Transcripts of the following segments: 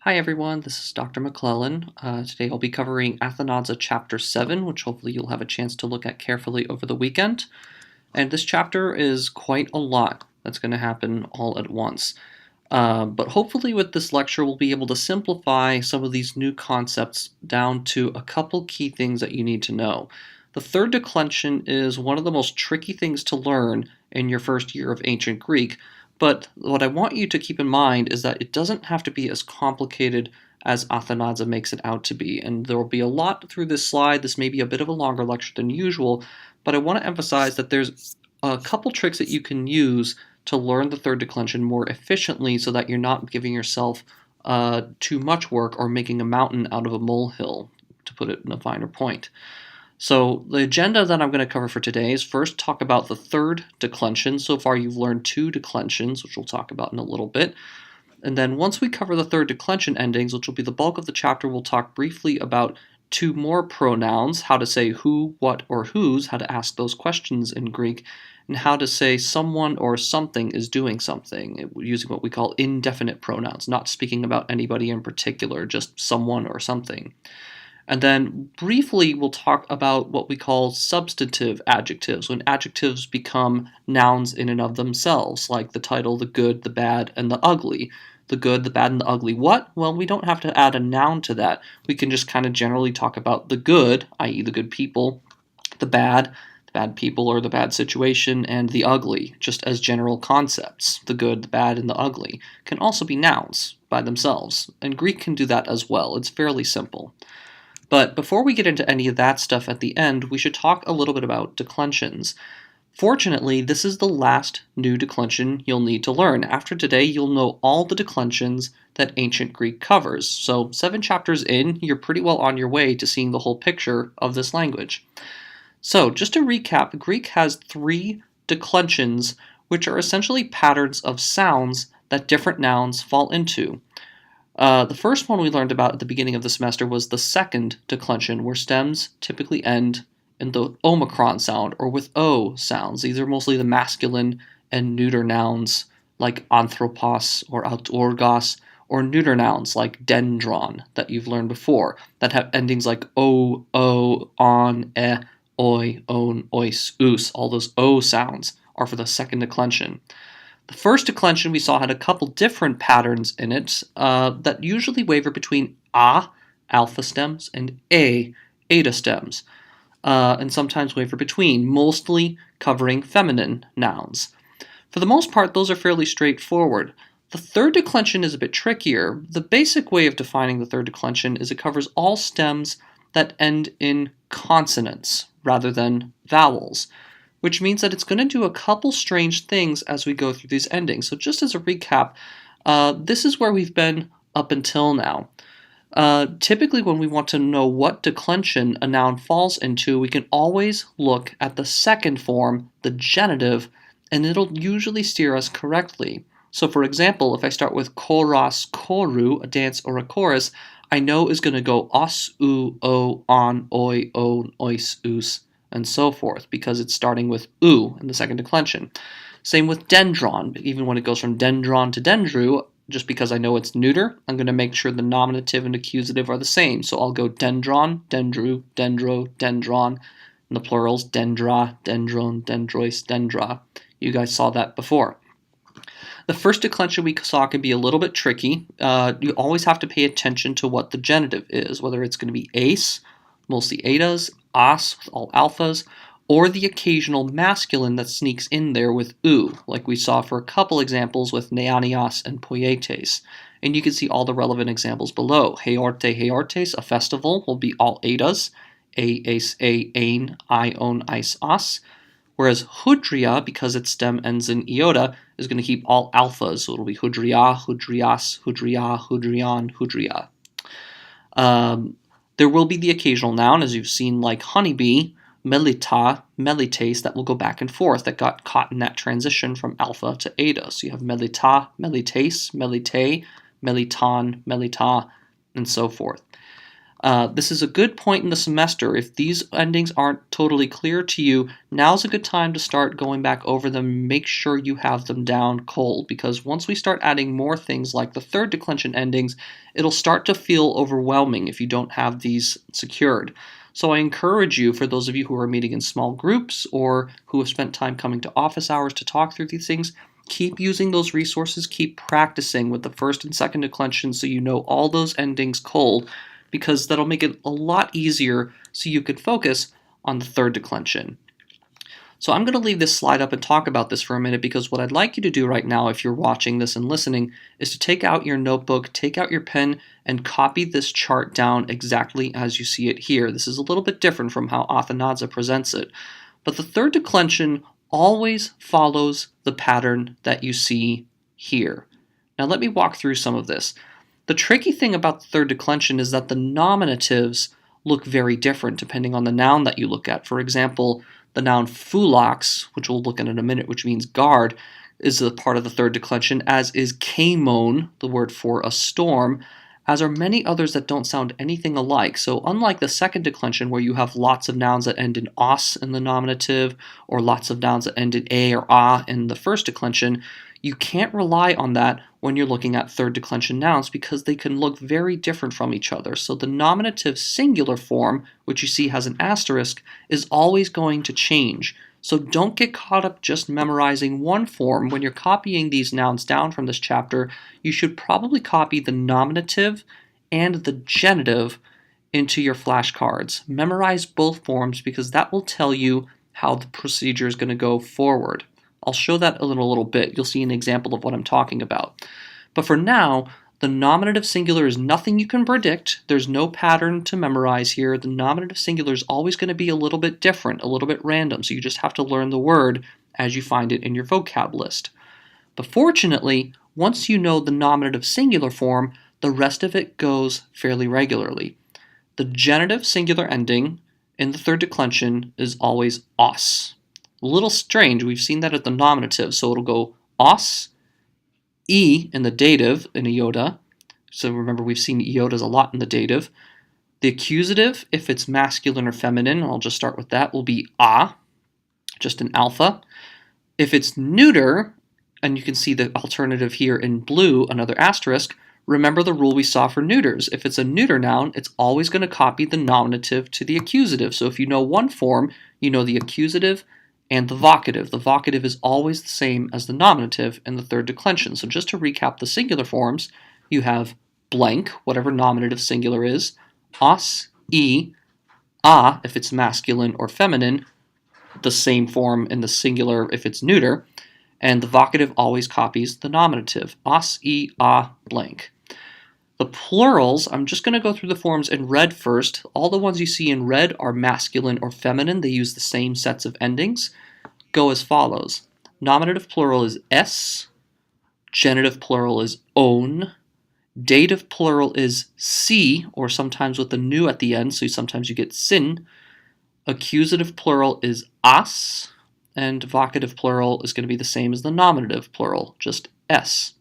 Hi everyone, this is Dr. McClellan. Today I'll be covering Athenaze Chapter 7, which hopefully you'll have a chance to look at carefully over the weekend. And this chapter is quite a lot that's going to happen all at once. But hopefully with this lecture we'll be able to simplify some of these new concepts down to a couple key things that you need to know. The third declension is one of the most tricky things to learn in your first year of ancient Greek, but what I want you to keep in mind is that it doesn't have to be as complicated as Athenaze makes it out to be, and there will be a lot through this slide. This may be a bit of a longer lecture than usual, but I want to emphasize that there's a couple tricks that you can use to learn the third declension more efficiently so that you're not giving yourself too much work or making a mountain out of a molehill, to put it in a finer point. So the agenda that I'm going to cover for today is first talk about the third declension. So far you've learned two declensions, which we'll talk about in a little bit. And then once we cover the third declension endings, which will be the bulk of the chapter, we'll talk briefly about two more pronouns, how to say who, what, or whose, how to ask those questions in Greek, and how to say someone or something is doing something, using what we call indefinite pronouns, not speaking about anybody in particular, just someone or something. And then briefly we'll talk about what we call substantive adjectives, when adjectives become nouns in and of themselves, like the title, the good, the bad, and the ugly. The good, the bad, and the ugly. What? Well, we don't have to add a noun to that. We can just kind of generally talk about the good, i.e. the good people, the bad people or the bad situation, and the ugly, just as general concepts. The good, the bad, and the ugly can also be nouns by themselves, and Greek can do that as well. It's fairly simple. But before we get into any of that stuff at the end, we should talk a little bit about declensions. Fortunately, this is the last new declension you'll need to learn. After today, you'll know all the declensions that ancient Greek covers. So 7 chapters in, you're pretty well on your way to seeing the whole picture of this language. So just to recap, Greek has 3 declensions, which are essentially patterns of sounds that different nouns fall into. The first one we learned about at the beginning of the semester was the second declension, where stems typically end in the omicron sound or with O sounds. These are mostly the masculine and neuter nouns like anthropos or autorgos, or neuter nouns like dendron that you've learned before that have endings like o, on, oi, on, ois, us. All those O sounds are for the second declension. The first declension we saw had a couple different patterns in it that usually waver between A, alpha stems, and A, eta stems, and sometimes waver between, mostly covering feminine nouns. For the most part, those are fairly straightforward. The third declension is a bit trickier. The basic way of defining the third declension is it covers all stems that end in consonants rather than vowels, which means that it's going to do a couple strange things as we go through these endings. So just as a recap, this is where we've been up until now. Typically when we want to know what declension a noun falls into, we can always look at the second form, the genitive, and it'll usually steer us correctly. So for example, if I start with choros, choru, a dance or a chorus, I know is going to go os, u, o, on, oi, on, ois, us, and so forth, because it's starting with u in the second declension. Same with dendron. Even when it goes from dendron to dendru, just because I know it's neuter, I'm going to make sure the nominative and accusative are the same. So I'll go dendron, dendru, dendro, dendron, and the plurals dendra, dendron, dendrois, dendra. You guys saw that before. The first declension we saw can be a little bit tricky. You always have to pay attention to what the genitive is, whether it's going to be ace, mostly etas, as with all alphas, or the occasional masculine that sneaks in there with u, like we saw for a couple examples with neanias and poietes. And you can see all the relevant examples below. Heorte, heortes, a festival, will be all etas, a, ace, a, ain, ion, ice, as. Whereas hudria, because its stem ends in iota, is going to keep all alphas, so it'll be hudria, hudrias, hudria, hudrian, hudria. There will be the occasional noun, as you've seen, like honeybee, melita, melites, that will go back and forth, that got caught in that transition from alpha to eta. So you have melita, melites, melite, meliton, melita, and so forth. This is a good point in the semester. If these endings aren't totally clear to you, now's a good time to start going back over them. Make sure you have them down cold, because once we start adding more things like the third declension endings, it'll start to feel overwhelming if you don't have these secured. So I encourage you, for those of you who are meeting in small groups or who have spent time coming to office hours to talk through these things, keep using those resources, keep practicing with the first and second declension so you know all those endings cold, because that'll make it a lot easier so you can focus on the third declension. So I'm going to leave this slide up and talk about this for a minute, because what I'd like you to do right now, if you're watching this and listening, is to take out your notebook, take out your pen, and copy this chart down exactly as you see it here. This is a little bit different from how Athenaze presents it. But the third declension always follows the pattern that you see here. Now let me walk through some of this. The tricky thing about the third declension is that the nominatives look very different depending on the noun that you look at. For example, the noun phulax, which we'll look at in a minute, which means guard, is a part of the third declension, as is kaimon, the word for a storm, as are many others that don't sound anything alike. So unlike the second declension, where you have lots of nouns that end in os in the nominative, or lots of nouns that end in a or a in the first declension, you can't rely on that when you're looking at third declension nouns, because they can look very different from each other. So the nominative singular form, which you see has an asterisk, is always going to change. So don't get caught up just memorizing one form. When you're copying these nouns down from this chapter, you should probably copy the nominative and the genitive into your flashcards. Memorize both forms, because that will tell you how the procedure is going to go forward. I'll show that in a little bit. You'll see an example of what I'm talking about. But for now, the nominative singular is nothing you can predict. There's no pattern to memorize here. The nominative singular is always going to be a little bit different, a little bit random, so you just have to learn the word as you find it in your vocab list. But fortunately, once you know the nominative singular form, the rest of it goes fairly regularly. The genitive singular ending in the third declension is always os. A little strange, we've seen that at the nominative, so it'll go os, e in the dative in iota. So remember, we've seen iotas a lot in the dative. The accusative, if it's masculine or feminine, I'll just start with that, will be a, just an alpha. If it's neuter, and you can see the alternative here in blue, another asterisk, remember the rule we saw for neuters. If it's a neuter noun, it's always going to copy the nominative to the accusative. So if you know one form, you know the accusative and the vocative. The vocative is always the same as the nominative in the third declension. So just to recap the singular forms, you have blank, whatever nominative singular is, os, e, a if it's masculine or feminine, the same form in the singular if it's neuter, and the vocative always copies the nominative, os, e, a, blank. The plurals, I'm just going to go through the forms in red first. All the ones you see in red are masculine or feminine. They use the same sets of endings. Go as follows. Nominative plural is s. Genitive plural is own. Dative plural is si, or sometimes with the nu at the end, so sometimes you get sin. Accusative plural is as. And vocative plural is going to be the same as the nominative plural, just s.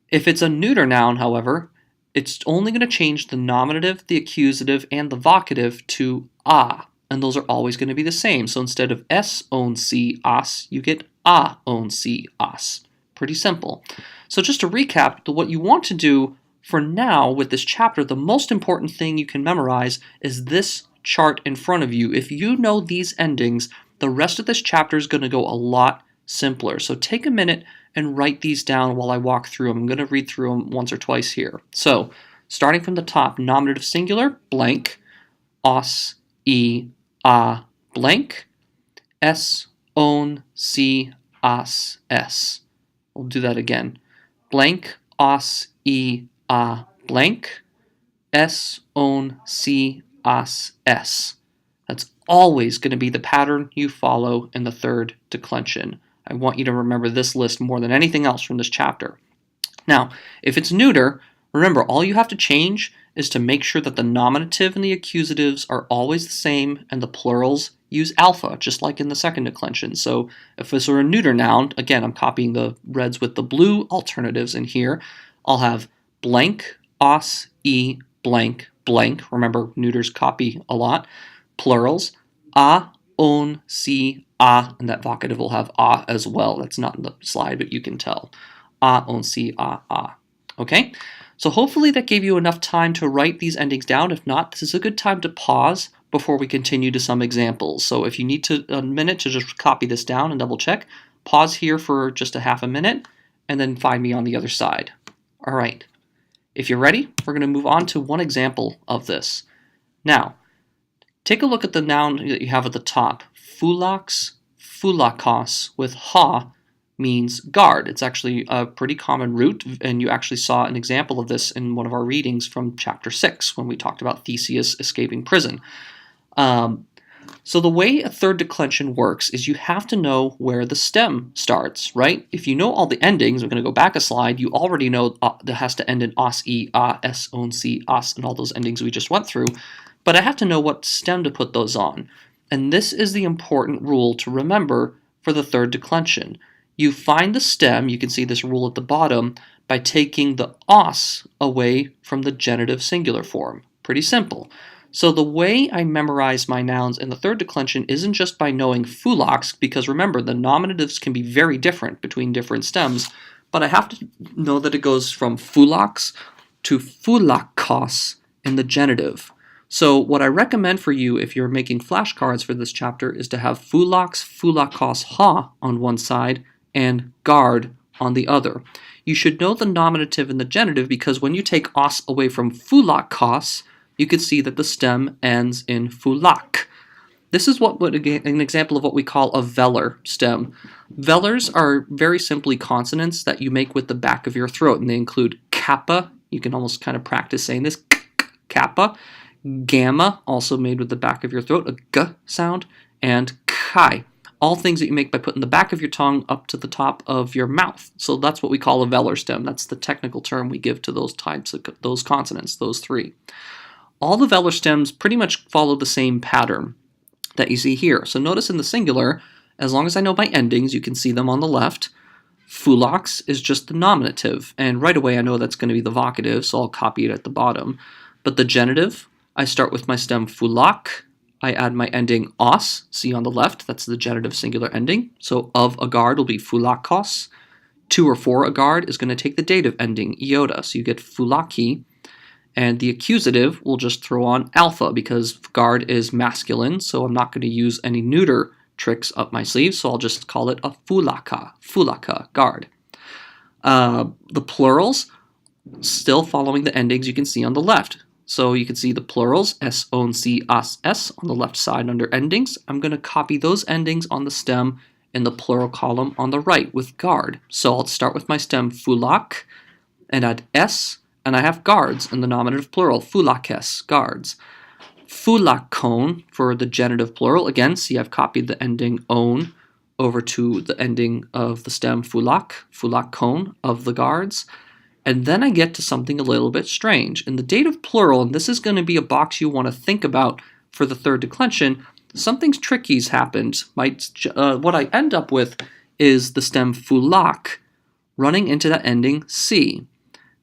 If it's a neuter noun, however, it's only going to change the nominative, the accusative, and the vocative to a, and those are always going to be the same. So instead of s own si as, you get a own si as. Pretty simple. So just to recap, what you want to do for now with this chapter, the most important thing you can memorize is this chart in front of you. If you know these endings, the rest of this chapter is going to go a lot simpler. So take a minute and write these down while I walk through them. I'm going to read through them once or twice here. So, starting from the top, nominative singular, blank, os, e, a, blank, s, own, si, as, s. We'll do that again. Blank, os, e, a, blank, s, own, si, as, s. That's always going to be the pattern you follow in the third declension. I want you to remember this list more than anything else from this chapter. Now, if it's neuter, remember all you have to change is to make sure that the nominative and the accusatives are always the same and the plurals use alpha, just like in the second declension. So if this were a neuter noun, again, I'm copying the reds with the blue alternatives in here, I'll have blank, os, e, blank, blank. Remember, neuters copy a lot. Plurals, a, on, si, a, and that vocative will have a as well. That's not in the slide, but you can tell. A, on, si, a. Okay? So hopefully that gave you enough time to write these endings down. If not, this is a good time to pause before we continue to some examples. So if you need a minute to just copy this down and double check, pause here for just a half a minute, and then find me on the other side. All right. If you're ready, we're going to move on to one example of this. Now, take a look at the noun that you have at the top. Phulax, phulakos, with ha means guard. It's actually a pretty common root, and you actually saw an example of this in one of our readings from chapter 6 when we talked about Theseus escaping prison. So the way a third declension works is you have to know where the stem starts, right? If you know all the endings, we're going to go back a slide, you already know that has to end in os, e, a, s, on, si, as, and all those endings we just went through. But I have to know what stem to put those on. And this is the important rule to remember for the third declension. You find the stem, you can see this rule at the bottom, by taking the os away from the genitive singular form. Pretty simple. So the way I memorize my nouns in the third declension isn't just by knowing phulax, because remember, the nominatives can be very different between different stems, but I have to know that it goes from phulax to phulakos in the genitive. So what I recommend for you if you're making flashcards for this chapter is to have phulax, phulakos, ha on one side and guard on the other. You should know the nominative and the genitive because when you take os away from phulakos, you can see that the stem ends in phulak. This is an example of what we call a velar stem. Velars are very simply consonants that you make with the back of your throat, and they include kappa. You can almost kind of practice saying this, kappa. Gamma, also made with the back of your throat, a g sound, and chi. All things that you make by putting the back of your tongue up to the top of your mouth. So that's what we call a velar stem. That's the technical term we give to those types of those consonants, those three. All the velar stems pretty much follow the same pattern that you see here. So notice in the singular, as long as I know my endings, you can see them on the left. Phulax is just the nominative, and right away I know that's going to be the vocative, so I'll copy it at the bottom. But the genitive, I start with my stem phulak, I add my ending os, see on the left, that's the genitive singular ending. So of a guard will be phulakos. To or for a guard is going to take the dative ending, iota, so you get phulaki. And the accusative will just throw on alpha because guard is masculine, so I'm not going to use any neuter tricks up my sleeve, so I'll just call it a phulaka, guard. The plurals, still following the endings you can see on the left. So you can see the plurals, s, on, si, as, s, on the left side under endings. I'm going to copy those endings on the stem in the plural column on the right with guard. So I'll start with my stem phulak and add s, and I have guards in the nominative plural, phulakes, guards. Phulakon for the genitive plural. Again, see I've copied the ending on over to the ending of the stem phulak, phulakon, of the guards. And then I get to something a little bit strange. In the dative plural, and this is going to be a box you want to think about for the third declension, something tricky's happened. What I end up with is the stem phulak running into that ending c.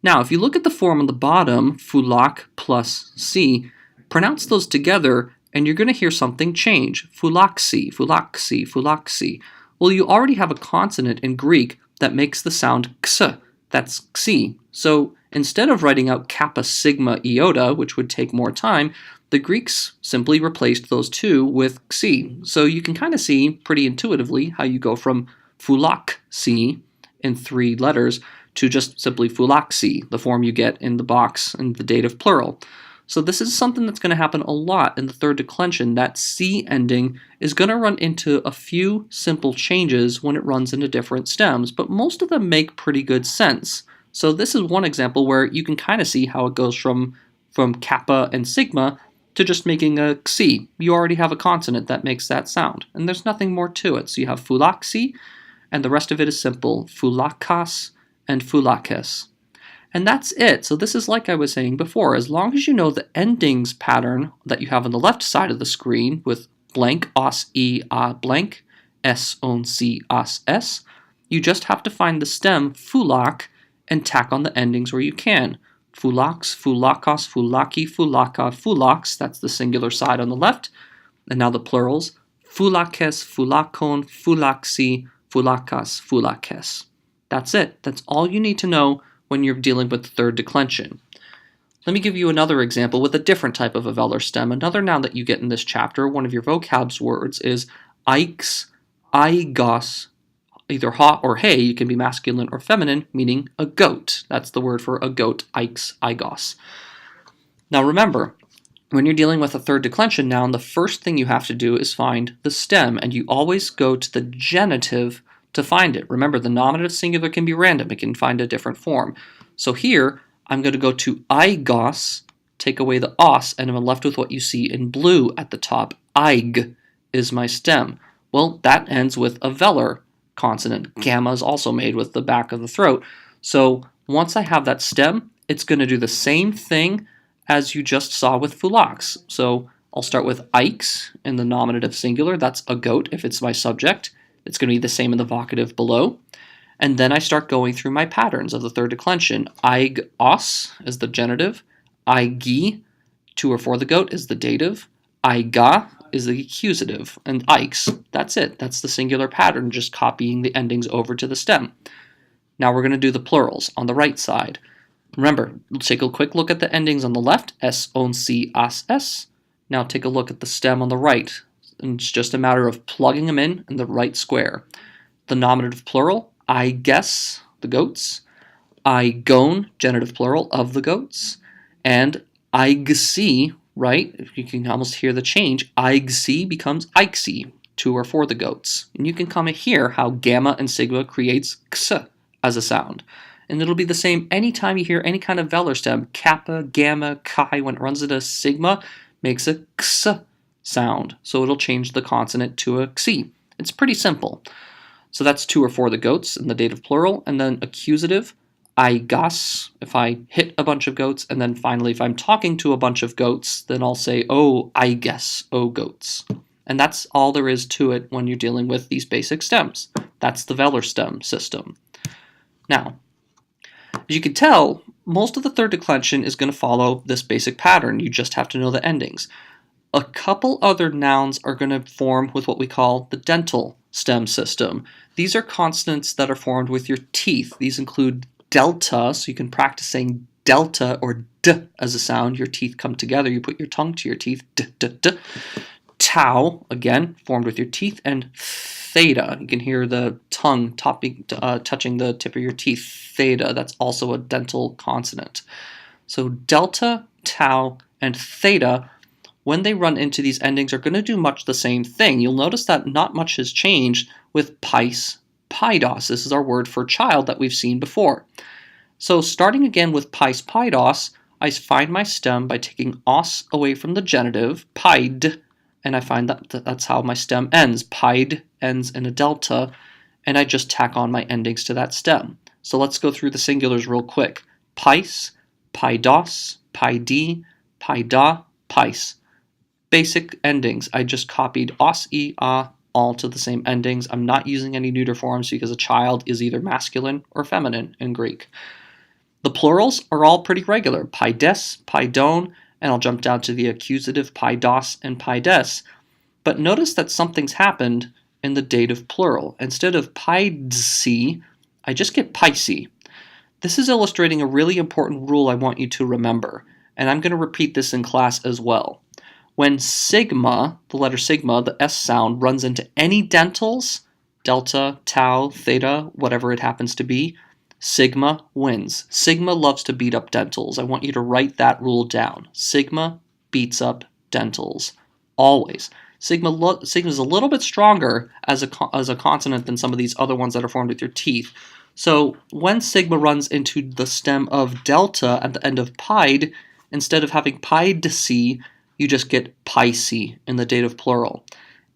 Now, if you look at the form on the bottom, phulak plus c, pronounce those together, and you're going to hear something change. Phulaksi, phulaksi, phulaksi. Well, you already have a consonant in Greek that makes the sound ks. That's xi. So instead of writing out kappa, sigma, iota, which would take more time, the Greeks simply replaced those two with xi. So you can kind of see pretty intuitively how you go from phulaksi in 3 letters to just simply phulaksi, the form you get in the box in the dative plural. So this is something that's going to happen a lot in the third declension. That C ending is going to run into a few simple changes when it runs into different stems, but most of them make pretty good sense. So this is one example where you can kind of see how it goes from kappa and sigma to just making a xi. You already have a consonant that makes that sound, and there's nothing more to it. So you have phulaksi, and the rest of it is simple, phulakas and phulakes. And that's it. So this is like I was saying before, as long as you know the endings pattern that you have on the left side of the screen with blank, os, e, a, blank, s, on, si, as, s, you just have to find the stem phulak and tack on the endings where you can. Fulax, fulakos, fulaki, fulaka, fulax. That's the singular side on the left. And now the plurals. Fulakes, fulakon, fulaxi, fulakas, fulakes. That's it. That's all you need to know when you're dealing with the third declension. Let me give you another example with a different type of a velar stem. Another noun that you get in this chapter, one of your vocabs words, is aikes, aigos, either ha or hey. You can be masculine or feminine, meaning a goat. That's the word for a goat, aikes, aigos. Now remember, when you're dealing with a third declension noun, the first thing you have to do is find the stem, and you always go to the genitive to find it. Remember, the nominative singular can be random. It can find a different form. So here, I'm going to go to aigos, take away the os, and I'm left with what you see in blue at the top. Aig is my stem. Well, that ends with a velar consonant. Gamma is also made with the back of the throat. So once I have that stem, it's going to do the same thing as you just saw with fulax. So I'll start with aikes in the nominative singular. That's a goat if it's my subject. It's going to be the same in the vocative below. And then I start going through my patterns of the third declension. Aig-os is the genitive. Aigi, to or for the goat, is the dative. Aiga is the accusative. And aikes, that's it. That's the singular pattern, just copying the endings over to the stem. Now we're going to do the plurals on the right side. Remember, let's take a quick look at the endings on the left. S, on, si, as, s. Now take a look at the stem on the right. And it's just a matter of plugging them in the right square. The nominative plural, I guess, the goats. I gone, genitive plural, of the goats. And aigsi, right? You can almost hear the change. Aigsi becomes aixi, to or for the goats. And you can kind of hear how gamma and sigma creates ks as a sound. And it'll be the same anytime you hear any kind of velar stem. Kappa, gamma, chi, when it runs into sigma, makes a ks sound. So it'll change the consonant to a xi. It's pretty simple. So that's to or for the goats in the dative plural. And then accusative, aigas, if I hit a bunch of goats. And then finally, if I'm talking to a bunch of goats, then I'll say, oh, I guess, oh, goats. And that's all there is to it when you're dealing with these basic stems. That's the velar stem system. Now, as you can tell, most of the third declension is going to follow this basic pattern. You just have to know the endings. A couple other nouns are going to form with what we call the dental stem system. These are consonants that are formed with your teeth. These include delta, so you can practice saying delta or d as a sound. Your teeth come together. You put your tongue to your teeth. D, d, d. Tau, again, formed with your teeth. And theta, you can hear the tongue touching the tip of your teeth. Theta, that's also a dental consonant. So delta, tau, and theta, when they run into these endings, are going to do much the same thing. You'll notice that not much has changed with pais, paidos. This is our word for child that we've seen before. So starting again with pais, paidos, I find my stem by taking os away from the genitive, paid, and I find that that's how my stem ends. Paid ends in a delta, and I just tack on my endings to that stem. So let's go through the singulars real quick. Pais, paidos, paidi, paida, pais. Basic endings. I just copied os, e, a, all to the same endings. I'm not using any neuter forms because a child is either masculine or feminine in Greek. The plurals are all pretty regular. Paides, paidon, and I'll jump down to the accusative paidos and paides. But notice that something's happened in the dative plural. Instead of paidsi, I just get paisi. This is illustrating a really important rule I want you to remember, and I'm going to repeat this in class as well. When sigma, the letter sigma, the S sound, runs into any dentals, delta, tau, theta, whatever it happens to be, sigma wins. Sigma loves to beat up dentals. I want you to write that rule down. Sigma beats up dentals. Always. Sigma is a little bit stronger as a consonant than some of these other ones that are formed with your teeth. So when sigma runs into the stem of delta at the end of pied, instead of having piedsi, you just get paisi in the dative plural.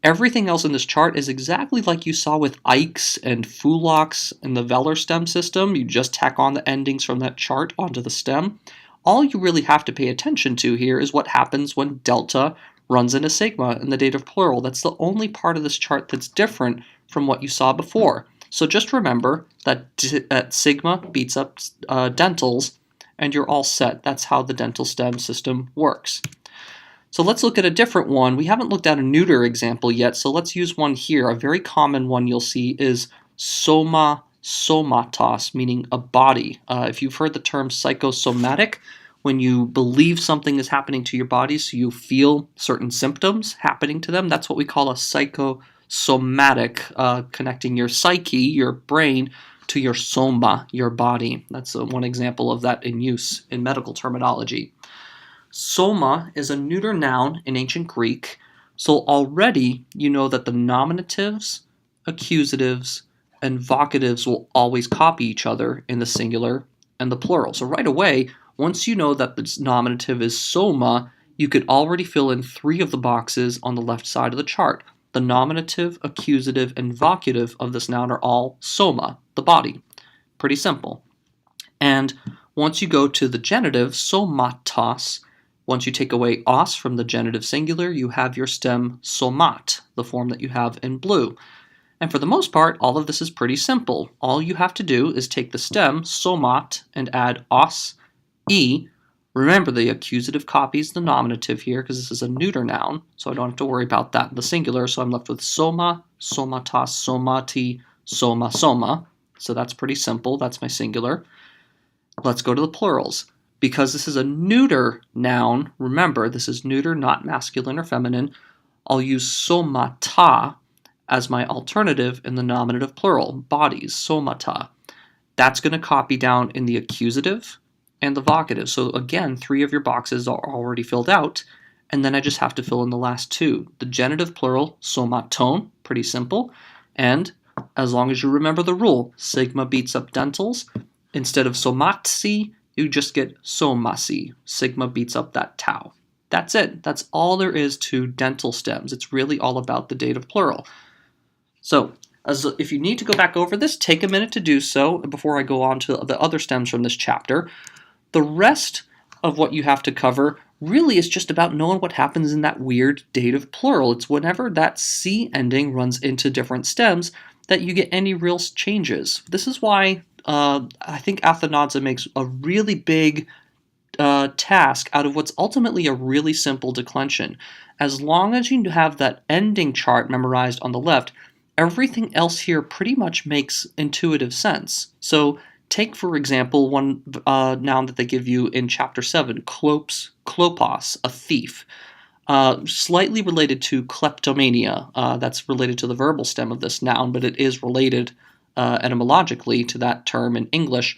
Everything else in this chart is exactly like you saw with aikes and fulax in the velar stem system. You just tack on the endings from that chart onto the stem. All you really have to pay attention to here is what happens when delta runs into sigma in the dative plural. That's the only part of this chart that's different from what you saw before. So just remember that sigma beats up dentals, and you're all set. That's how the dental stem system works. So let's look at a different one. We haven't looked at a neuter example yet, so let's use one here. A very common one you'll see is soma somatos, meaning a body. If you've heard the term psychosomatic, when you believe something is happening to your body, so you feel certain symptoms happening to them, that's what we call a psychosomatic, connecting your psyche, your brain, to your soma, your body. That's one example of that in use in medical terminology. Soma is a neuter noun in ancient Greek, so already you know that the nominatives, accusatives, and vocatives will always copy each other in the singular and the plural. So right away, once you know that the nominative is soma, you could already fill in 3 of the boxes on the left side of the chart. The nominative, accusative, and vocative of this noun are all soma, the body. Pretty simple. And once you go to the genitive, somatos, once you take away os from the genitive singular, you have your stem somat, the form that you have in blue. And for the most part, all of this is pretty simple. All you have to do is take the stem somat and add os, e. Remember, the accusative copies the nominative here because this is a neuter noun, so I don't have to worry about that in the singular. So I'm left with soma, somatos, somati, soma, soma. So that's pretty simple. That's my singular. Let's go to the plurals. Because this is a neuter noun, remember, this is neuter, not masculine or feminine, I'll use somata as my alternative in the nominative plural, bodies, somata. That's going to copy down in the accusative and the vocative. So again, 3 of your boxes are already filled out, and then I just have to fill in the last 2. The genitive plural, somaton, pretty simple, and as long as you remember the rule, sigma beats up dentals. Instead of somatsi, you just get somasi. Sigma beats up that tau. That's it. That's all there is to dental stems. It's really all about the dative plural. So, if you need to go back over this, take a minute to do so before I go on to the other stems from this chapter. The rest of what you have to cover really is just about knowing what happens in that weird dative plural. It's whenever that C ending runs into different stems that you get any real changes. This is why I think Athenaze makes a really big task out of what's ultimately a really simple declension. As long as you have that ending chart memorized on the left, everything else here pretty much makes intuitive sense. So take, for example, one noun that they give you in Chapter 7, klopos, a thief. Slightly related to kleptomania. That's related to the verbal stem of this noun, but it is related etymologically to that term in English.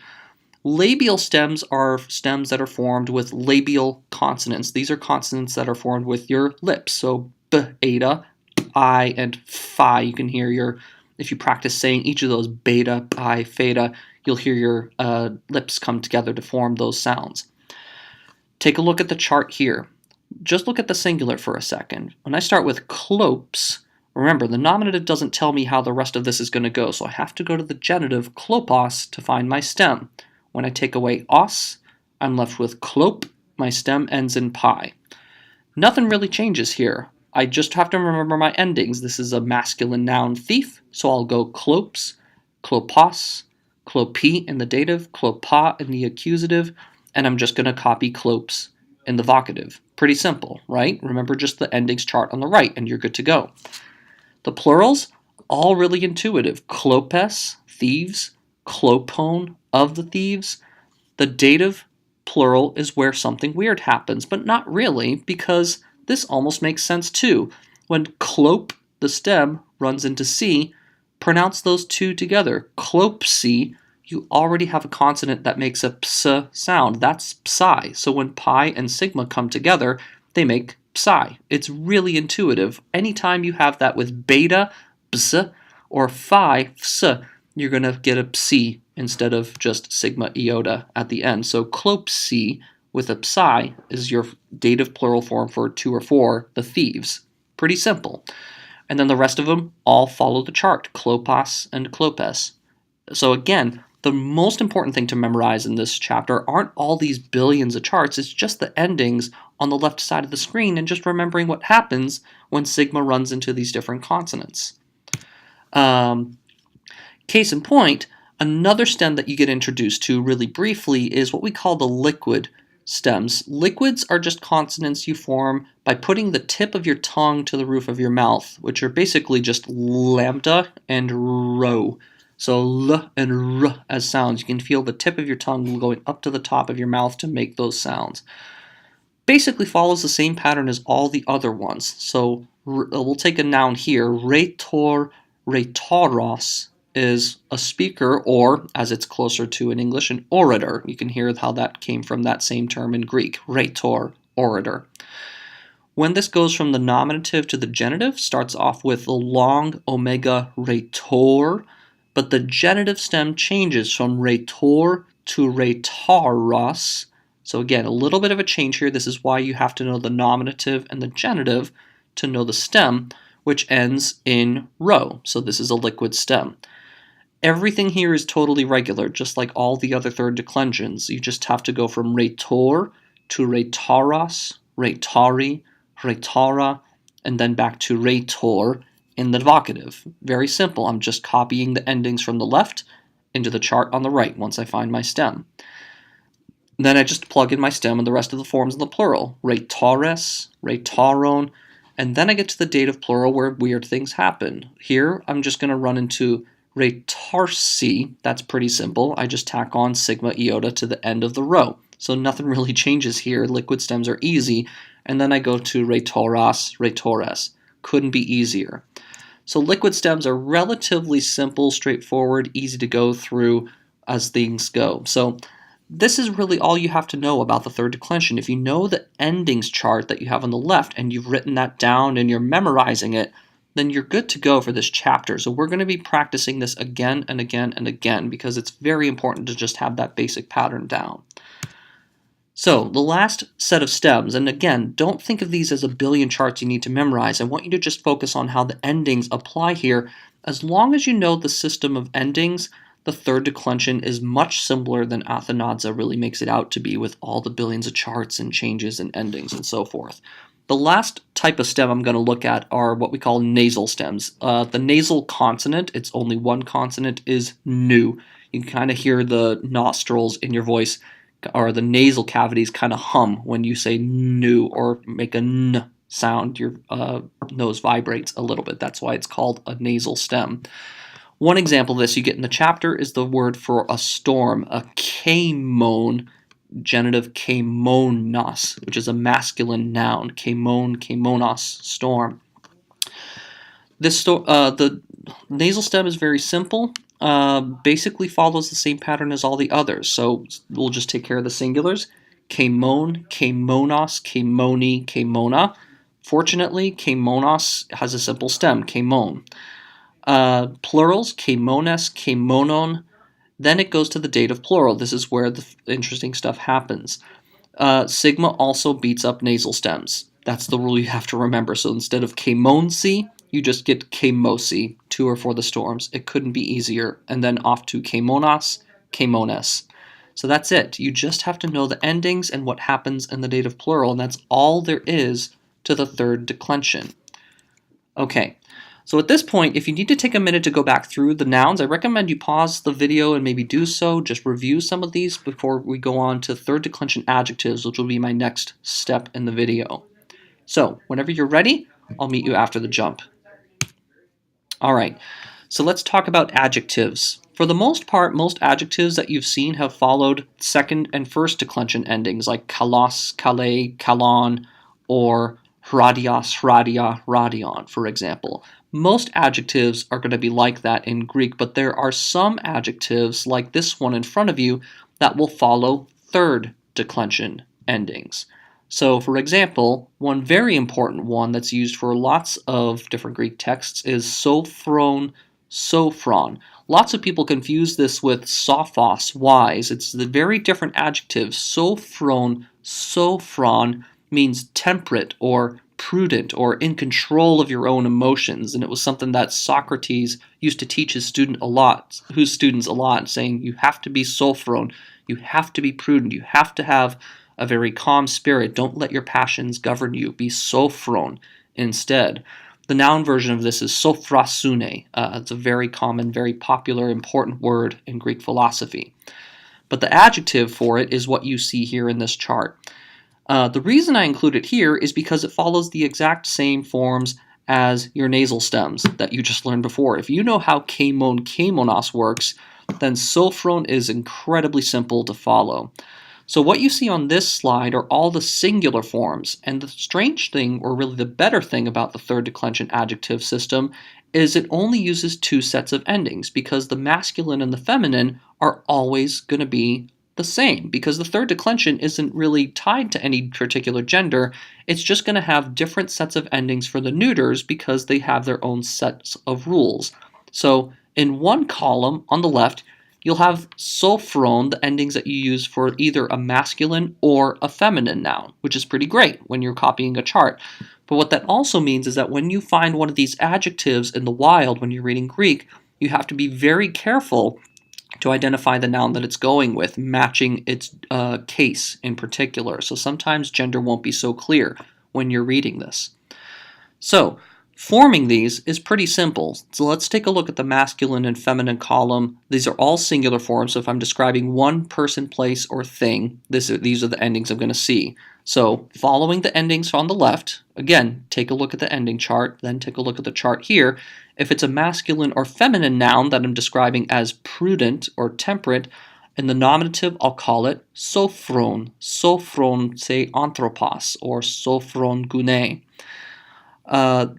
Labial stems are stems that are formed with labial consonants. These are consonants that are formed with your lips. So b, eta, I, and phi. You can hear if you practice saying each of those, beta, pi, theta, you'll hear your lips come together to form those sounds. Take a look at the chart here. Just look at the singular for a second. When I start with klopes, remember, the nominative doesn't tell me how the rest of this is going to go, so I have to go to the genitive, klopos, to find my stem. When I take away os, I'm left with klop. My stem ends in pi. Nothing really changes here. I just have to remember my endings. This is a masculine noun thief, so I'll go klopes, klopos, klopi in the dative, klopa in the accusative, and I'm just going to copy klopes in the vocative. Pretty simple, right? Remember just the endings chart on the right, and you're good to go. The plurals, all really intuitive. Klopes, thieves, klopon, of the thieves. The dative plural is where something weird happens, but not really, because this almost makes sense too. When klop, the stem, runs into C, pronounce those two together. Klopsi, you already have a consonant that makes a ps sound. That's psi. So when pi and sigma come together, they make psi. It's really intuitive. Anytime you have that with beta, ps, or phi, ps, you're going to get a psi instead of just sigma iota at the end. So klopsi with a psi is your dative plural form for 2 or 4, the thieves. Pretty simple. And then the rest of them all follow the chart, klopos and klopes. So again, the most important thing to memorize in this chapter aren't all these billions of charts, it's just the endings on the left side of the screen and just remembering what happens when sigma runs into these different consonants. Case in point, Another stem that you get introduced to really briefly is what we call the liquid stems. Liquids are just consonants you form by putting the tip of your tongue to the roof of your mouth, which are basically just lambda and rho. So l and r as sounds. You can feel the tip of your tongue going up to the top of your mouth to make those sounds. Basically follows the same pattern as all the other ones. So we'll take a noun here. Rhetor, rhetoros is a speaker, or as it's closer to in English, an orator. You can hear how that came from that same term in Greek. Rhetor, orator. When this goes from the nominative to the genitive, starts off with the long omega rhetor, but the genitive stem changes from rhetor to rhetoros. So again, a little bit of a change here. This is why you have to know the nominative and the genitive to know the stem, which ends in rho. So this is a liquid stem. Everything here is totally regular, just like all the other third declensions. You just have to go from rhetor to rhetoros, rhetari, rhetara, and then back to rhetor in the vocative. Very simple. I'm just copying the endings from the left into the chart on the right once I find my stem. Then I just plug in my stem and the rest of the forms in the plural. Rhetores, rhetaron, and then I get to the dative plural where weird things happen. Here, I'm just going to run into rhetarsi. That's pretty simple. I just tack on sigma iota to the end of the row. So nothing really changes here. Liquid stems are easy. And then I go to rhetoras, rhetores. Couldn't be easier. So liquid stems are relatively simple, straightforward, easy to go through as things go. So this is really all you have to know about the third declension. If you know the endings chart that you have on the left and you've written that down and you're memorizing it, then you're good to go for this chapter. So we're going to be practicing this again and again and again because it's very important to just have that basic pattern down. So the last set of stems, and again, don't think of these as a billion charts you need to memorize. I want you to just focus on how the endings apply here. As long as you know the system of endings, the third declension is much simpler than Athenaze really makes it out to be with all the billions of charts and changes and endings and so forth. The last type of stem I'm going to look at are what we call nasal stems. The nasal consonant, it's only one consonant, is nu. You can kind of hear the nostrils in your voice, or the nasal cavities kind of hum when you say nu or make a n sound. Your nose vibrates a little bit. That's why it's called a nasal stem. One example of this you get in the chapter is the word for a storm, a kaimon, genitive kaimonos, which is a masculine noun, kaimon, kaimonos, storm. The nasal stem is very simple, basically follows the same pattern as all the others, so we'll just take care of the singulars. Kaimon, kaimonos, kaimoni, kaimona. Fortunately, kaimonos has a simple stem, kaimon. Plurals, kaimones, kaimonon. Then it goes to the dative plural. This is where the interesting stuff happens. Sigma also beats up nasal stems. That's the rule you have to remember. So instead of kaimonsi, you just get kaimosi. Two are for the storms. It couldn't be easier. And then off to kaimonas, kaimones. So that's it. You just have to know the endings and what happens in the dative plural, and that's all there is to the third declension. Okay. So at this point, if you need to take a minute to go back through the nouns, I recommend you pause the video and maybe do so. Just review some of these before we go on to third declension adjectives, which will be my next step in the video. So whenever you're ready, I'll meet you after the jump. All right, so let's talk about adjectives. For the most part, most adjectives that you've seen have followed second and first declension endings like kalos, kale, kalon, or radios, radia, radion, for example. Most adjectives are going to be like that in Greek, but there are some adjectives, like this one in front of you, that will follow third declension endings. So, for example, one very important one that's used for lots of different Greek texts is sophron, sophron. Lots of people confuse this with sophos, wise. It's the very different adjective. Sophron, sophron means temperate or prudent or in control of your own emotions, and it was something that Socrates used to teach his students a lot, saying you have to be sophron, you have to be prudent, you have to have a very calm spirit, don't let your passions govern you, be sophron instead. The noun version of this is sophrasune. It's a very common, very popular, important word in Greek philosophy. But the adjective for it is what you see here in this chart. The reason I include it here is because it follows the exact same forms as your nasal stems that you just learned before. If you know how kaimon kaimonos works, then sophron is incredibly simple to follow. So what you see on this slide are all the singular forms, and the strange thing, or really the better thing about the third declension adjective system, is it only uses two sets of endings, because the masculine and the feminine are always going to be the same, because the third declension isn't really tied to any particular gender. It's just going to have different sets of endings for the neuters because they have their own sets of rules. So in one column on the left, you'll have sophron, the endings that you use for either a masculine or a feminine noun, which is pretty great when you're copying a chart. But what that also means is that when you find one of these adjectives in the wild when you're reading Greek, you have to be very careful to identify the noun that it's going with, matching its case in particular. So sometimes gender won't be so clear when you're reading this. So forming these is pretty simple. So let's take a look at the masculine and feminine column. These are all singular forms. So if I'm describing one person, place, or thing, these are the endings I'm going to see. So following the endings on the left, again, take a look at the ending chart, then take a look at the chart here. If it's a masculine or feminine noun that I'm describing as prudent or temperate, in the nominative, I'll call it sophron. Sophron, say anthropos, or sophron gune.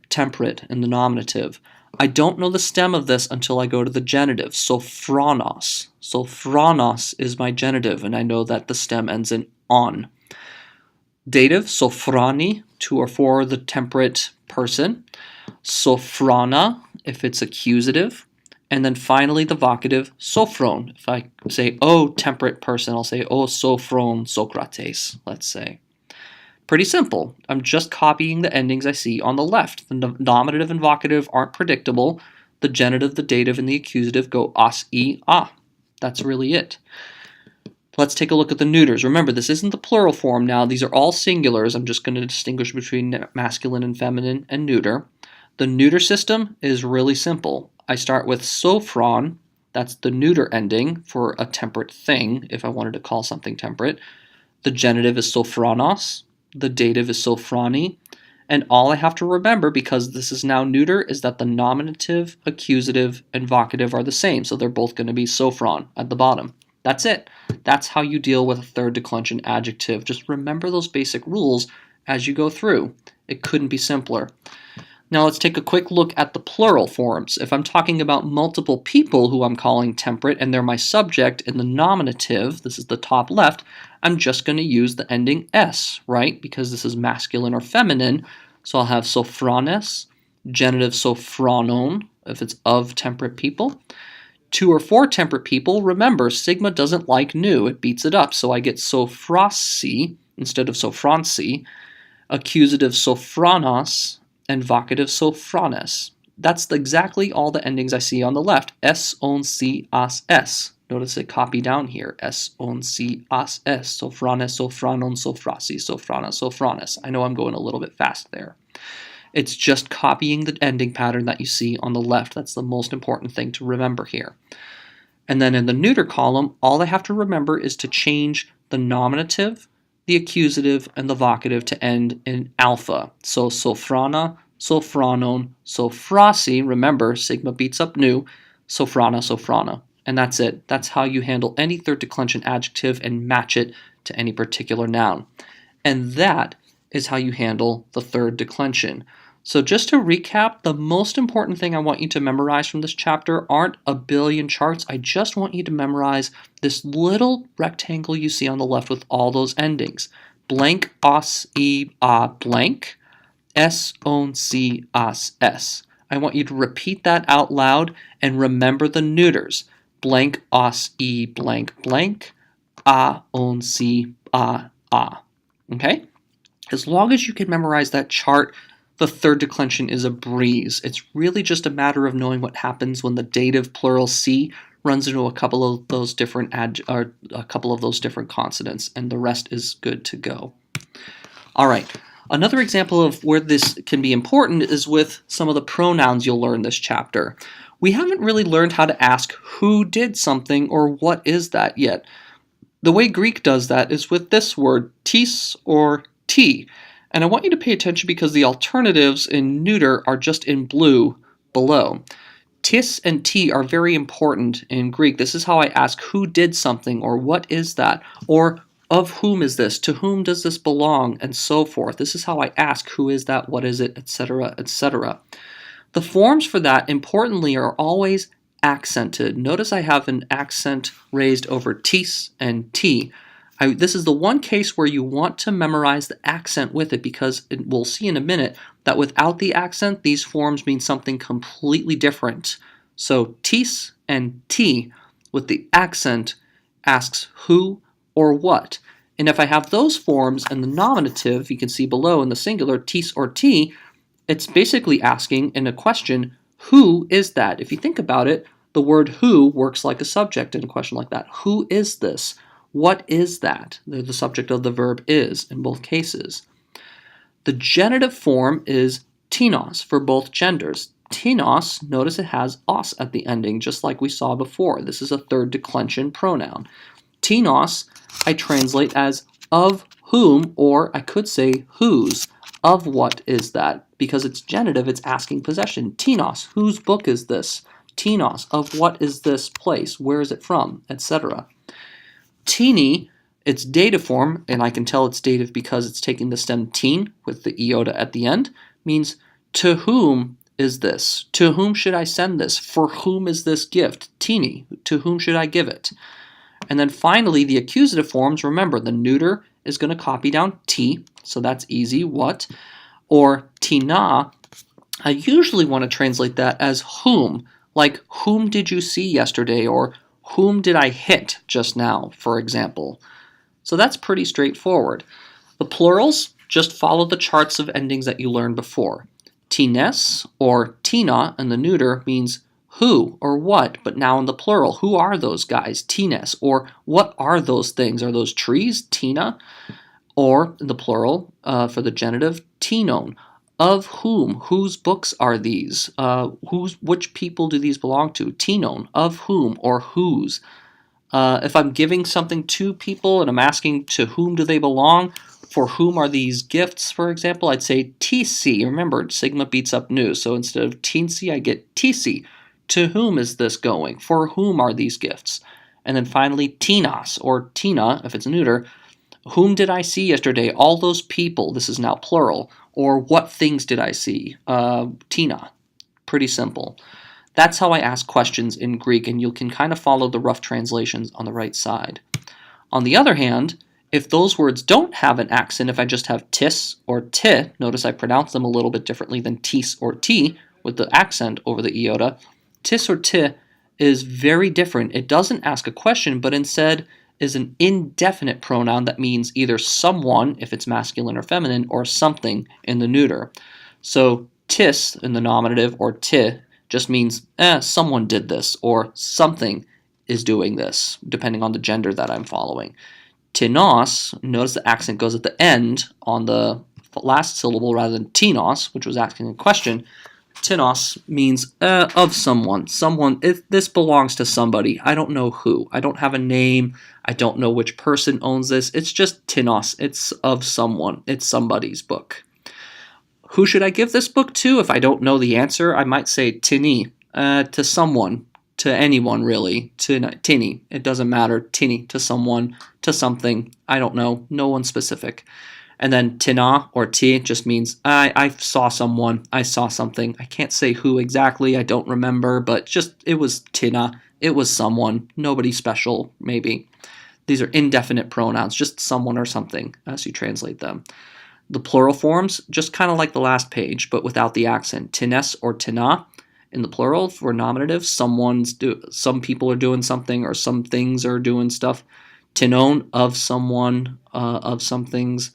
Temperate in the nominative. I don't know the stem of this until I go to the genitive, sophronos. Sophronos is my genitive, and I know that the stem ends in on. Dative, sophrani, to or for the temperate person. Sophrana, if it's accusative. And then finally the vocative, sophron. If I say, oh, temperate person, I'll say, oh, sophron Socrates, let's say. Pretty simple. I'm just copying the endings I see on the left. The nominative and vocative aren't predictable. The genitive, the dative, and the accusative go as, I, a. That's really it. Let's take a look at the neuters. Remember, this isn't the plural form now. These are all singulars. I'm just going to distinguish between masculine and feminine and neuter. The neuter system is really simple. I start with sophron. That's the neuter ending for a temperate thing, if I wanted to call something temperate. The genitive is sophronos. The dative is sophrani. And all I have to remember, because this is now neuter, is that the nominative, accusative, and vocative are the same. So they're both going to be sophron at the bottom. That's it. That's how you deal with a third declension adjective. Just remember those basic rules as you go through. It couldn't be simpler. Now let's take a quick look at the plural forms. If I'm talking about multiple people who I'm calling temperate and they're my subject in the nominative, this is the top left, I'm just going to use the ending s, right? Because this is masculine or feminine. So I'll have sophrones, genitive sophronon, if it's of temperate people. 2 or 4 temperate people, remember, sigma doesn't like nu, it beats it up, so I get sophrasi instead of sophronsi, accusative sophronos, and vocative sophrones. That's exactly all the endings I see on the left. S, on, si, as, s. Notice it copy down here. S, on, si, as, s. Sophrones, sophronon, sophrasi, sophrana, sophrones. I know I'm going a little bit fast there. It's just copying the ending pattern that you see on the left. That's the most important thing to remember here. And then in the neuter column, all I have to remember is to change the nominative, the accusative, and the vocative to end in alpha. So sophrana, sophronon, sophrasi, remember, sigma beats up nu, sophrana, sophrana. And that's it. That's how you handle any third declension adjective and match it to any particular noun. And that is how you handle the third declension. So just to recap, the most important thing I want you to memorize from this chapter aren't a billion charts. I just want you to memorize this little rectangle you see on the left with all those endings. Blank, os, e, a, blank, s, on, si, as, s. I want you to repeat that out loud and remember the neuters. Blank, os, e, blank, blank, a, on, si, a. Okay? As long as you can memorize that chart, the third declension is a breeze. It's really just a matter of knowing what happens when the dative plural si runs into a couple of those different consonants, and the rest is good to go. All right, Another example of where this can be important is with some of the pronouns you'll learn this chapter. We haven't really learned how to ask who did something or what is that yet. The way Greek does that is with this word, tis or ti. And I want you to pay attention because the alternatives in neuter are just in blue below. Tis and ti are very important in Greek. This is how I ask who did something or what is that or of whom is this, to whom does this belong, and so forth. This is how I ask who is that, what is it, etc., etc. The forms for that, importantly, are always accented. Notice I have an accent raised over tis and ti. This is the one case where you want to memorize the accent with it because we'll see in a minute that without the accent, these forms mean something completely different. So tis and ti with the accent asks who or what. And if I have those forms in the nominative, you can see below in the singular, tis or ti, it's basically asking in a question, who is that? If you think about it, the word who works like a subject in a question like that. Who is this? What is that? The subject of the verb is in both cases. The genitive form is tinos for both genders. Tinos, notice it has os at the ending, just like we saw before. This is a third declension pronoun. Tinos, I translate as of whom, or I could say whose. Of what is that? Because it's genitive, it's asking possession. Tinos, whose book is this? Tinos, of what is this place? Where is it from? Etc. Tini, its dative form, and I can tell it's dative because it's taking the stem tin with the iota at the end, means to whom is this? To whom should I send this? For whom is this gift? Tini, to whom should I give it? And then finally, the accusative forms, remember, the neuter is going to copy down ti, so that's easy, what? Or tina, I usually want to translate that as whom, like whom did you see yesterday, or whom did I hit just now, for example. So that's pretty straightforward. The plurals just follow the charts of endings that you learned before. Tines or tina in the neuter means who or what, but now in the plural, who are those guys? Tines, or what are those things? Are those trees? Tina, or in the plural for the genitive, tinon. Of whom? Whose books are these? Which people do these belong to? Tinon. Of whom or whose? If I'm giving something to people and I'm asking to whom do they belong, for whom are these gifts, for example, I'd say TC. Remember, sigma beats up nu, so instead of teensy, I get TC. To whom is this going? For whom are these gifts? And then finally, tinas, or tina, if it's neuter. Whom did I see yesterday? All those people. This is now plural. Or what things did I see? Tina. Pretty simple. That's how I ask questions in Greek, and you can kind of follow the rough translations on the right side. On the other hand, if those words don't have an accent, if I just have tis or ti, notice I pronounce them a little bit differently than tis or ti with the accent over the iota. Tis or ti is very different. It doesn't ask a question, but instead is an indefinite pronoun that means either someone, if it's masculine or feminine, or something in the neuter. So tis in the nominative, or ti, just means someone did this, or something is doing this, depending on the gender that I'm following. Tinos, notice the accent goes at the end on the last syllable rather than tinos, which was asking a question. Tinos means of someone. This belongs to somebody. I don't know who. I don't have a name. I don't know which person owns this. It's just tinos. It's of someone. It's somebody's book. Who should I give this book to? If I don't know the answer, I might say tini, to someone, to anyone really, tini. It doesn't matter. Tini, to someone, to something. I don't know. No one specific. And then tina or ti just means I saw someone, I saw something. I can't say who exactly, I don't remember, but just it was tina, it was someone, nobody special, maybe. These are indefinite pronouns, just someone or something as you translate them. The plural forms, just kind of like the last page, but without the accent. Tines or tina in the plural for nominative, some people are doing something or some things are doing stuff. Tinon, of someone, of some things.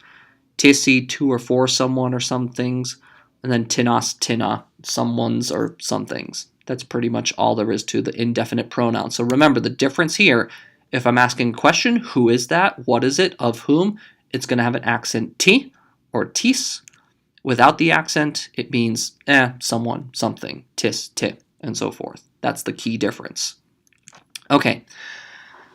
Tisi, to or for someone or some things, and then tinas, tina, someone's or some things. That's pretty much all there is to the indefinite pronoun. So remember the difference here, if I'm asking a question, who is that, what is it, of whom, it's going to have an accent T. or tis. Without the accent, it means someone, something, tis, ti, and so forth. That's the key difference. Okay,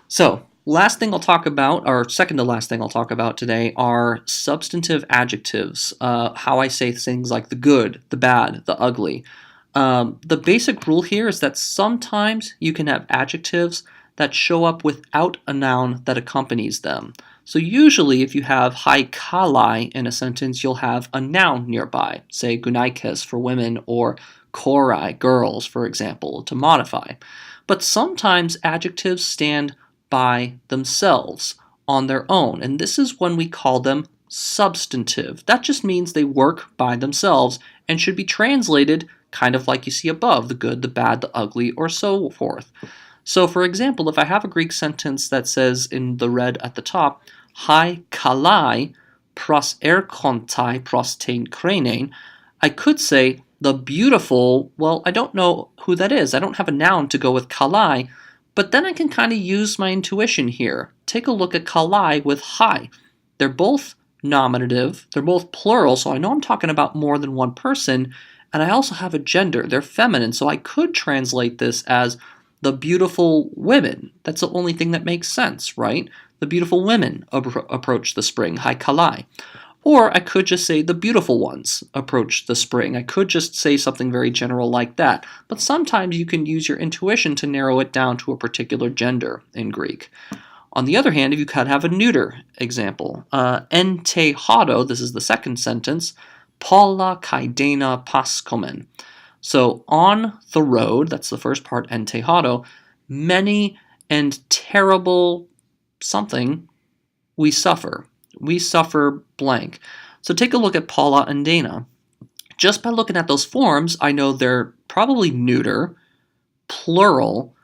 so last thing I'll talk about, or second to last thing I'll talk about today, are substantive adjectives. How I say things like the good, the bad, the ugly. The basic rule here is that sometimes you can have adjectives that show up without a noun that accompanies them. So usually if you have hai kalai in a sentence, you'll have a noun nearby, say gunaikes for women or korai, girls, for example, to modify. But sometimes adjectives stand by themselves on their own, and this is when we call them substantive. That just means they work by themselves and should be translated kind of like you see above, the good, the bad, the ugly, or so forth. So for example, if I have a Greek sentence that says in the red at the top, hai kalai pros erkontai pros tein krenein, I could say the beautiful, well, I don't know who that is. I don't have a noun to go with kalai, but then I can kind of use my intuition here. Take a look at kalai with hai. They're both nominative, they're both plural, so I know I'm talking about more than one person, and I also have a gender. They're feminine, so I could translate this as the beautiful women. That's the only thing that makes sense, right? The beautiful women approach the spring, hai kalai. Or I could just say the beautiful ones approach the spring. I could just say something very general like that. But sometimes you can use your intuition to narrow it down to a particular gender in Greek. On the other hand, if you could have a neuter example, ente hado, this is the second sentence, Paula kaidena paskomen. So on the road, that's the first part, ente hado, many and terrible something we suffer. We suffer blank. So take a look at Paula and Dana. Just by looking at those forms, I know they're probably neuter, plural,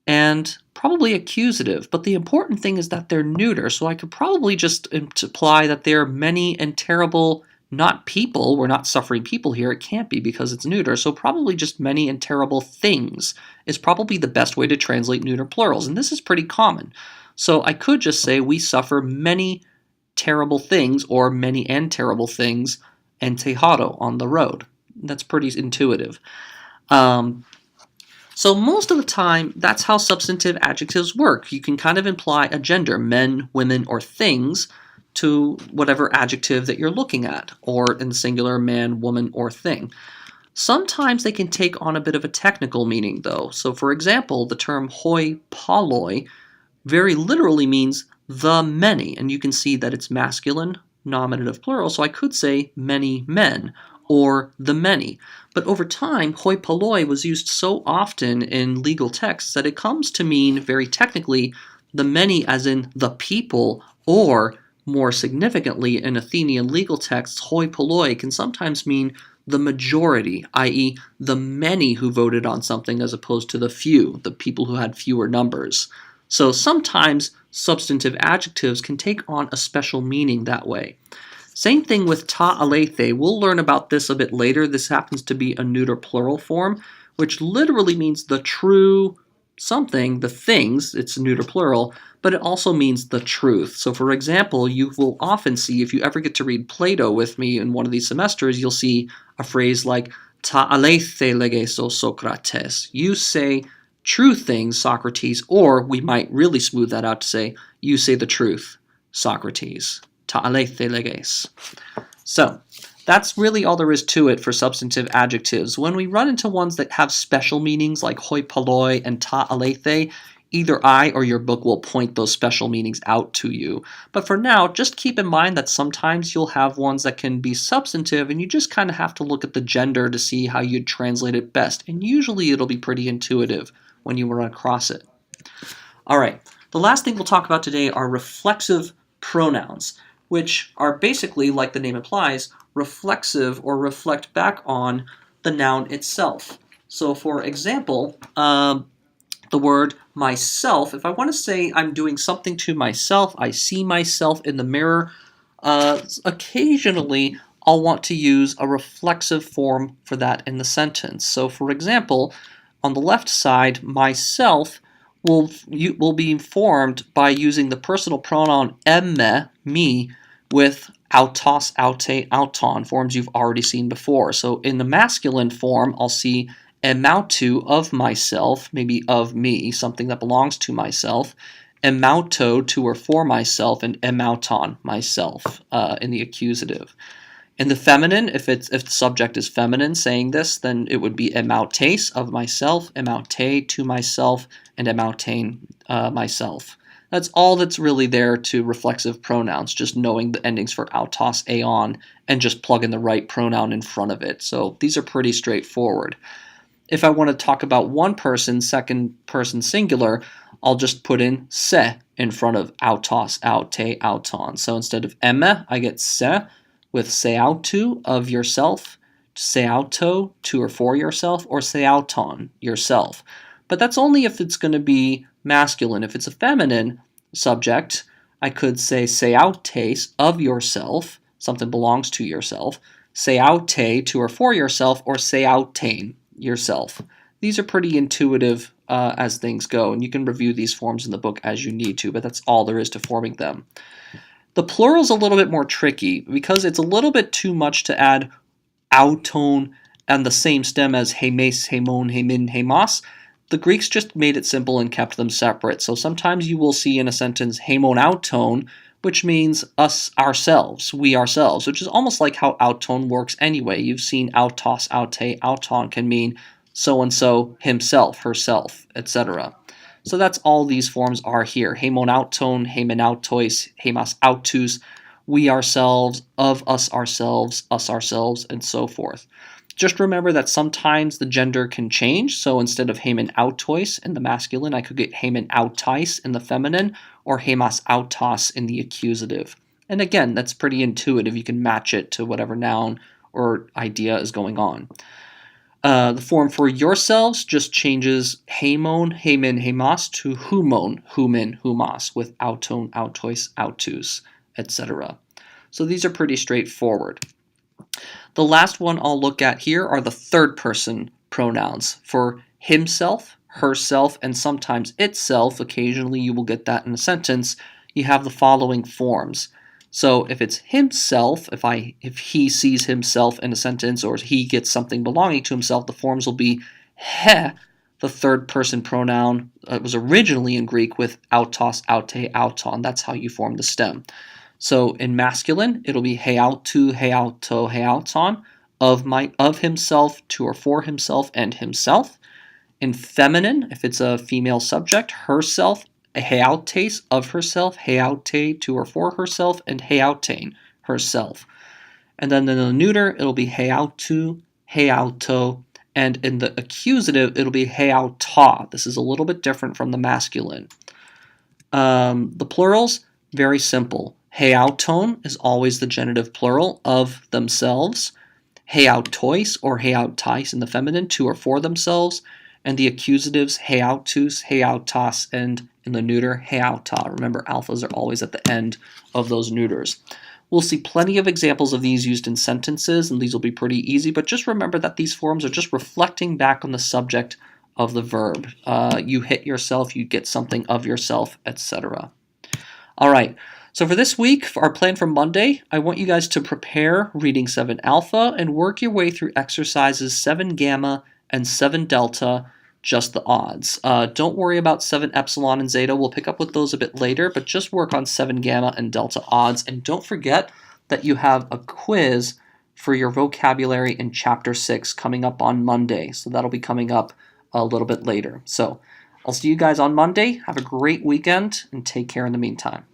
and probably accusative. But the important thing is that they're neuter, so I could probably just imply that they're many and terrible, not people. We're not suffering people here. It can't be because it's neuter. So probably just many and terrible things is probably the best way to translate neuter plurals. And this is pretty common. So I could just say we suffer many terrible things or many and terrible things and tejado on the road. That's pretty intuitive. So most of the time, that's how substantive adjectives work. You can kind of imply a gender, men, women, or things, to whatever adjective that you're looking at, or in the singular, man, woman, or thing. Sometimes they can take on a bit of a technical meaning, though. So for example, the term hoi polloi very literally means the many, and you can see that it's masculine, nominative, plural, so I could say many men, or the many. But over time, hoi polloi was used so often in legal texts that it comes to mean, very technically, the many as in the people, or more significantly, in Athenian legal texts, hoi polloi can sometimes mean the majority, i.e. the many who voted on something as opposed to the few, the people who had fewer numbers. So sometimes substantive adjectives can take on a special meaning that way. Same thing with ta aleithe. We'll learn about this a bit later. This happens to be a neuter plural form, which literally means the true something, the things, it's neuter plural, but it also means the truth. So for example, you will often see, if you ever get to read Plato with me in one of these semesters, you'll see a phrase like ta aleithe legeso Socrates. You say true things, Socrates, or we might really smooth that out to say, you say the truth, Socrates. Ta aleithe leges. So, that's really all there is to it for substantive adjectives. When we run into ones that have special meanings like hoi polloi and ta aleithe, either I or your book will point those special meanings out to you. But for now, just keep in mind that sometimes you'll have ones that can be substantive and you just kind of have to look at the gender to see how you'd translate it best. And usually it'll be pretty intuitive when you run across it. Alright, the last thing we'll talk about today are reflexive pronouns, which are basically, like the name implies, reflexive or reflect back on the noun itself. So for example, the word myself, if I want to say I'm doing something to myself, I see myself in the mirror, occasionally I'll want to use a reflexive form for that in the sentence. So for example, on the left side, myself will be formed by using the personal pronoun emme, me, with autos, aute, auton, forms you've already seen before. So in the masculine form, I'll see emautu, of myself, maybe of me, something that belongs to myself, emauto, to or for myself, and emauton, myself, in the accusative. In the feminine, if the subject is feminine saying this, then it would be emautes, of myself, emaute, to myself, and emautein, myself. That's all that's really there to reflexive pronouns, just knowing the endings for autos, aon, and just plug in the right pronoun in front of it. So these are pretty straightforward. If I want to talk about one person, second person singular, I'll just put in se in front of autos, aute, auton. So instead of emme, I get se, with seautu, of yourself, seauto, to or for yourself, or seauton, yourself. But that's only if it's going to be masculine. If it's a feminine subject, I could say seautes, of yourself, something belongs to yourself, seaute, to or for yourself, or seautein, yourself. These are pretty intuitive as things go, and you can review these forms in the book as you need to, but that's all there is to forming them. The plural is a little bit more tricky because it's a little bit too much to add auton and the same stem as hemes, hemon, hemin, hemos. The Greeks just made it simple and kept them separate. So sometimes you will see in a sentence hemon auton, which means us, ourselves, we ourselves, which is almost like how auton works anyway. You've seen autos, aute, auton can mean so-and-so, himself, herself, etc. So that's all these forms are here. Hemon auton, hemen autois, hemas autus, we ourselves, of us ourselves, and so forth. Just remember that sometimes the gender can change. So instead of hemen autois in the masculine, I could get hemen autais in the feminine, or hemas autos in the accusative. And again, that's pretty intuitive. You can match it to whatever noun or idea is going on. The form for yourselves just changes hemon, hemen, hemos to humon, humin, humas, with auton, autois, autus, etc. So these are pretty straightforward. The last one I'll look at here are the third person pronouns for himself, herself, and sometimes itself. Occasionally you will get that in a sentence. You have the following forms. So if it's himself, if he sees himself in a sentence or he gets something belonging to himself, the forms will be he, the third person pronoun. It was originally in Greek with autos, aute, auton. That's how you form the stem. So in masculine, it'll be heautu, heauto, heauton, of himself, to or for himself, and himself. In feminine, if it's a female subject, herself, heautes, of herself, heaute, to or for herself, and heautein, herself. And then in the neuter, it'll be heautu, heauto, and in the accusative, it'll be heauta. This is a little bit different from the masculine. The plurals, very simple. Heauton is always the genitive plural, of themselves. Heautois or heautais in the feminine, to or for themselves. And the accusatives, heautus, heautas, and in the neuter, heauta. Remember, alphas are always at the end of those neuters. We'll see plenty of examples of these used in sentences, and these will be pretty easy, but just remember that these forms are just reflecting back on the subject of the verb. You hit yourself, you get something of yourself, etc. All right, so for this week, for our plan for Monday, I want you guys to prepare reading 7 alpha and work your way through exercises 7 gamma and 7 delta, just the odds. Don't worry about 7 epsilon and zeta. We'll pick up with those a bit later, but just work on 7 gamma and delta odds. And don't forget that you have a quiz for your vocabulary in Chapter 6 coming up on Monday. So that'll be coming up a little bit later. So I'll see you guys on Monday. Have a great weekend and take care in the meantime.